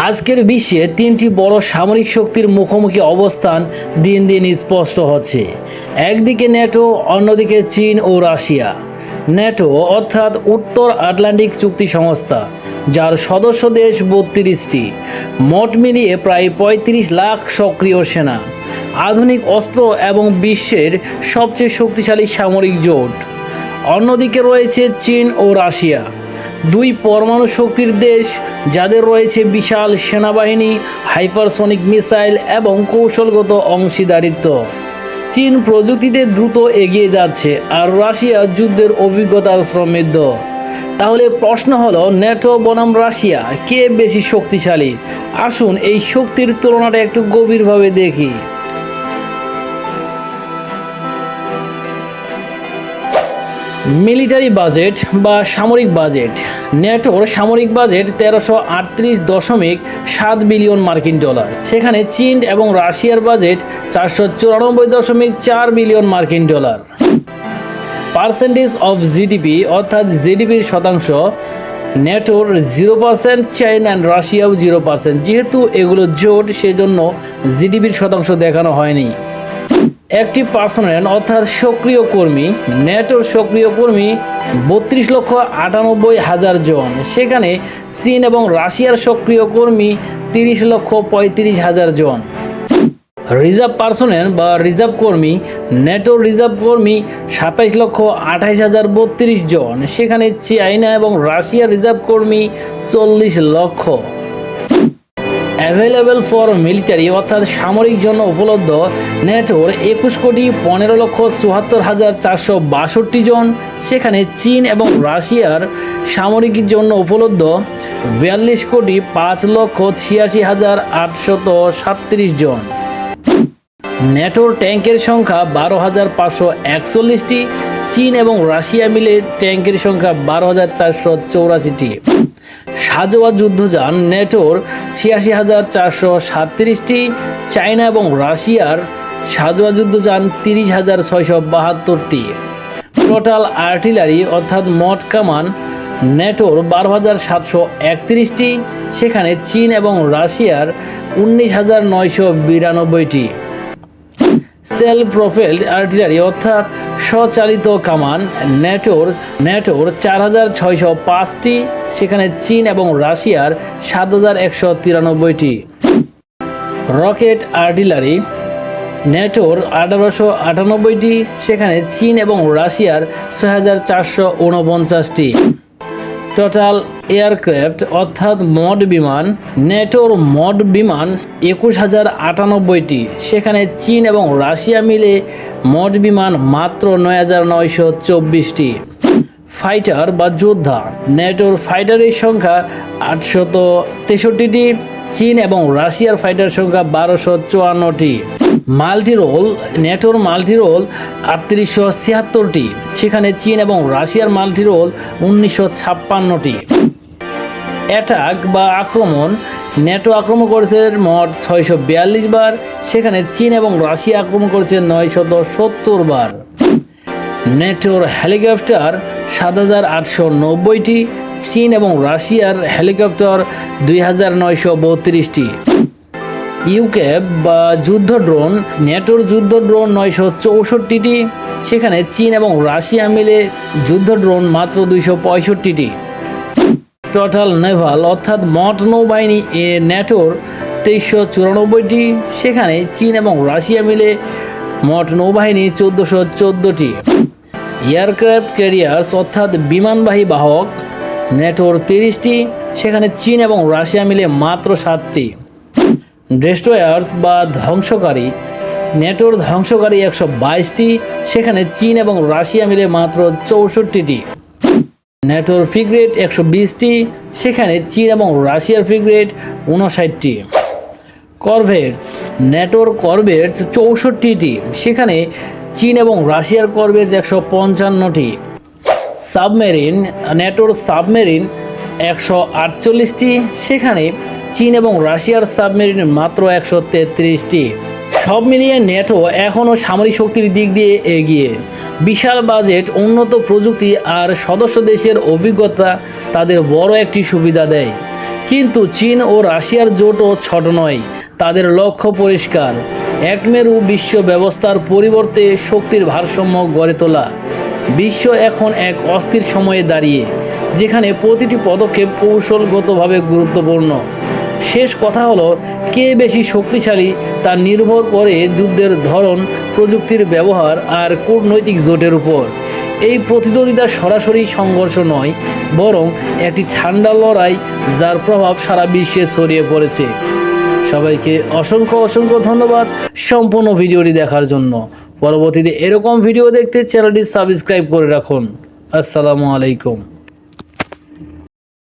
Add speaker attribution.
Speaker 1: আজকের বিশ্বে তিনটি বড় সামরিক শক্তির মুখোমুখি অবস্থান দিন দিন স্পষ্ট হচ্ছে। একদিকে ন্যাটো, অন্যদিকে চীন ও রাশিয়া। ন্যাটো অর্থাৎ উত্তর আটলান্টিক চুক্তি সংস্থা, যার সদস্য দেশ 32টি, মোট মিলিয়ে প্রায় 35 লাখ সক্রিয় সেনা, আধুনিক অস্ত্র এবং বিশ্বের সবচেয়ে শক্তিশালী সামরিক জোট। অন্যদিকে রয়েছে চীন ও রাশিয়া, দুই পরমাণু শক্তির দেশ, যাদের রয়েছে বিশাল সেনাবাহিনী, হাইপারসনিক মিসাইল এবং কৌশলগত অংশীদারিত্ব। চীন প্রযুক্তিতে দ্রুত এগিয়ে যাচ্ছে, আর রাশিয়া যুদ্ধের অভিজ্ঞতার সমৃদ্ধ। তাহলে প্রশ্ন হলো, ন্যাটো বনাম রাশিয়া, কে বেশি শক্তিশালী? আসুন এই শক্তির তুলনাটা একটু গভীরভাবে দেখি। মিলিটারি বাজেট বা সামরিক বাজেট। ন্যাটোর সামরিক বাজেট 1338.7 বিলিয়ন মার্কিন ডলার। সেখানে চীন এবং রাশিয়ার বাজেট 494.4 বিলিয়ন মার্কিন ডলার। পার্সেন্টেজ অফ জিডিপি অর্থাৎ জিডিপির শতাংশ, ন্যাটোর 0%, চীন অ্যান্ড রাশিয়াও 0%। যেহেতু এগুলো জোট, সেজন্য জিডিপির শতাংশ দেখানো হয়নি। অ্যাক্টিভ পার্সোনেল অর্থাৎ সক্রিয় কর্মী, ন্যাটোর সক্রিয় কর্মী 32,98,000 জন। সেখানে চীন এবং রাশিয়ার সক্রিয় কর্মী 30,35,000 জন। রিজার্ভ পার্সোনেল বা রিজার্ভ কর্মী, ন্যাটোর রিজার্ভ কর্মী 27,28,032 জন। সেখানে চায়না এবং রাশিয়ার রিজার্ভ কর্মী 40 লক্ষ। অ্যাভেলেবল ফর মিলিটারি অর্থাৎ সামরিক জন্য উপলব্ধ, ন্যাটোর 21,15,74,462 জন। সেখানে চীন এবং রাশিয়ার সামরিক জন্য উপলব্ধ 42,05,86,837 জন। ন্যাটোর ট্যাঙ্কের সংখ্যা 12,541টি। চীন এবং রাশিয়া মিলে ট্যাঙ্কের সংখ্যা 12,484টি। সাজোয়া যুদ্ধযান, ন্যাটোর 86,437টি। চায়না এবং রাশিয়ার সাজোয়া যুদ্ধযান 30,672টি। টোটাল আর্টিলারি অর্থাৎ মোট কামান, ন্যাটোর 12,731টি। সেখানে চীন এবং রাশিয়ার 19,992টি। সেলফ প্রোপেলড আর্টিলারি অর্থাৎ স্বচালিত কামান, ন্যাটোর 4,605টি। সেখানে চীন এবং রাশিয়ার 7,193টি। রকেট আর্টিলারি, ন্যাটোর 1,898টি। সেখানে চীন এবং রাশিয়ার 6,449টি। টোটাল এয়ারক্রাফট অর্থাৎ মোট বিমান, ন্যাটোর মোট বিমান 21,098টি। সেখানে চীন এবং রাশিয়া মিলে মোট বিমান মাত্র 9,924টি। ফাইটার বা যোদ্ধা, ন্যাটোর ফাইটারের সংখ্যা 863টি। চীন এবং রাশিয়ার ফাইটার সংখ্যা 1,254টি। মাল্টিরোল, ন্যাটোর মাল্টিরোল 3876টি। সেখানে চীন এবং রাশিয়ার মাল্টিরোল 1956টি। অ্যাটাক বা আক্রমণ, ন্যাটো আক্রমণ করেছে মোট 642 বার। সেখানে চীন এবং রাশিয়া আক্রমণ করেছে 970 বার। ন্যাটোর হেলিকপ্টার 7,890টি। চীন এবং রাশিয়ার হেলিকপ্টার 2,932টি। ইউক্যাভ বা যুদ্ধ ড্রোন, ন্যাটোর যুদ্ধ ড্রোন 964টি। সেখানে চীন এবং রাশিয়া মিলে যুদ্ধ ড্রোন মাত্র 265টি। টোটাল নেভাল অর্থাৎ মোট নৌবাহিনী, ন্যাটোর 2394টি। সেখানে চীন এবং রাশিয়া মিলে মোট নৌবাহিনী 1414টি। এয়ারক্রাফট ক্যারিয়ার্স অর্থাৎ বিমানবাহী বাহক, ন্যাটোর 30টি। সেখানে চীন এবং রাশিয়া মিলে মাত্র 7টি। ডেস্ট্রয়ার্স বা ধ্বংসকারী, ন্যাটোর ধ্বংসকারী 122টি। সেখানে চীন এবং রাশিয়া মিলে মাত্র 64টি। ন্যাটোর ফ্রিগেট 120টি। সেখানে চীন এবং রাশিয়ার ফ্রিগেট 59টি। করভেটস, ন্যাটোর করভেটস 64টি। সেখানে চীন এবং রাশিয়ার করভেটস 155টি। সাবমেরিন, ন্যাটোর সাবমেরিন 148টি। সেখানে চীন এবং রাশিয়ার সাবমেরিন মাত্র 133টি। সব মিলিয়ে ন্যাটো এখনও সামরিক শক্তির দিক দিয়ে এগিয়ে। বিশাল বাজেট, উন্নত প্রযুক্তি আর সদস্য দেশের অভিজ্ঞতা তাদের বড় একটি সুবিধা দেয়। কিন্তু চীন ও রাশিয়ার জোটও ছোট নয়। তাদের লক্ষ্য পরিষ্কার, এক মেরু বিশ্ব ব্যবস্থার পরিবর্তে শক্তির ভারসাম্য গড়ে তোলা। বিশ্ব এখন এক অস্থির সময়ে দাঁড়িয়ে, যেখানে প্রতিটি পদক্ষেপ কৌশলগতভাবে গুরুত্বপূর্ণ। শেষ কথা হলো, কে বেশি শক্তিশালী তা নির্ভর করে যুদ্ধের ধরন, প্রযুক্তির ব্যবহার আর কূটনৈতিক জোটের উপর। এই প্রতিদ্বন্দ্বিতা সরাসরি সংঘর্ষ নয়, বরং একটি ঠান্ডা লড়াই, যার প্রভাব সারা বিশ্বে ছড়িয়ে পড়েছে। সবাইকে অসংখ্য ধন্যবাদ সম্পূর্ণ ভিডিওটি দেখার জন্য। পরবর্তীতে এরকম ভিডিও দেখতে চ্যানেলটি সাবস্ক্রাইব করে রাখুন। আসসালামু আলাইকুম।